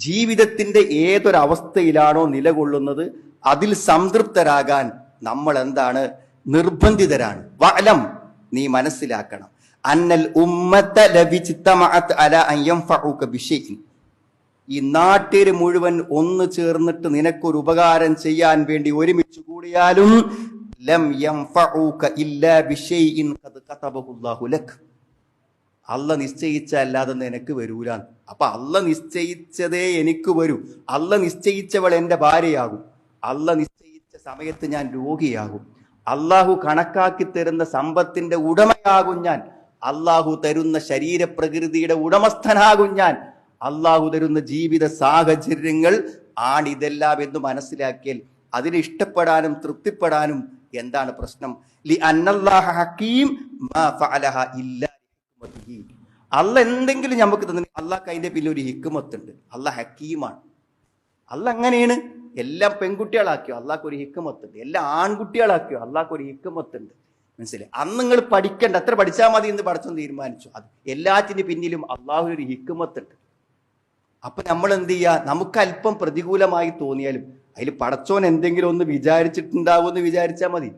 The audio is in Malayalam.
ജീവിതത്തിന്റെ ഏതൊരവസ്ഥയിലാണോ നിലകൊള്ളുന്നത് അതിൽ സംതൃപ്തരാകാൻ നമ്മൾ എന്താണ് നിർബന്ധിതരാണ്. വഅലം, നീ മനസ്സിലാക്കണം, അന്നൽ ഉമ്മത ലവിജ്തമഅത് അലാ അൻ യൻഫഉക ബിശൈഇൻ, ഈ നാട്ടുകാർ മുഴുവൻ ഒന്ന് ചേർന്നിട്ട് നിനക്കൊരു ഉപകാരം ചെയ്യാൻ വേണ്ടി ഒരുമിച്ച് കൂടിയാലും ലം യൻഫഉക ഇല്ലാ ബിശൈഇൻ ഖദ് കതബഹു അല്ലാഹു ലക്, അല്ല നിശ്ചയിച്ചല്ലാതെ നിനക്ക് വരൂല. അപ്പൊ അല്ല നിശ്ചയിച്ചതേ എനിക്ക് വരൂ. അല്ല നിശ്ചയിച്ചവൾ എൻ്റെ ഭാര്യയാകും. അല്ല നിശ്ചയിച്ച സമയത്ത് ഞാൻ രോഗിയാകും. അള്ളാഹു കണക്കാക്കി തരുന്ന സമ്പത്തിന്റെ ഉടമയാകും ഞാൻ. അള്ളാഹു തരുന്ന ശരീരപ്രകൃതിയുടെ ഉടമസ്ഥനാകും ഞാൻ. അള്ളാഹു തരുന്ന ജീവിത സാഹചര്യങ്ങൾ ആണിതെല്ലാം എന്ന് മനസ്സിലാക്കിയാൽ അതിന് ഇഷ്ടപ്പെടാനും തൃപ്തിപ്പെടാനും എന്താണ് പ്രശ്നം? ലി അന്നല്ലാഹ ഹകീം മാ ഫഅലഹ ഇല്ലാ ലിഹിക്മതിഹി. അല്ല എന്തെങ്കിലും നമുക്ക് തന്നെ അള്ളാഹ് അതിന്റെ പിന്നെ ഒരു ഹിക്മത്തുണ്ട്. അള്ളാഹ് ഹക്കീമാണ്. അല്ല അങ്ങനെയാണ്. എല്ലാം പെൺകുട്ടികളാക്കിയോ, അള്ളാഹ്ക്ക് ഒരു ഹിക്മത്തുണ്ട്. എല്ലാം ആൺകുട്ടികളാക്കിയോ, അള്ളാഹ്ക്ക് ഒരു ഹിക്മത്തുണ്ട്. മനസ്സിലായി? അന്ന് നിങ്ങൾ പഠിക്കണ്ട, എത്ര പഠിച്ചാൽ മതി എന്ന് പഠിച്ചെന്ന് തീരുമാനിച്ചു. അത് എല്ലാറ്റിന് പിന്നിലും അള്ളാഹു ഒരു ഹിക്മത്തുണ്ട്. അപ്പൊ നമ്മൾ എന്ത് ചെയ്യുക? നമുക്ക് അല്പം പ്രതികൂലമായി തോന്നിയാലും അതിൽ പടച്ചോൻ എന്തെങ്കിലും ഒന്ന് വിചാരിച്ചിട്ടുണ്ടാവുമെന്ന് വിചാരിച്ചാൽ മതി.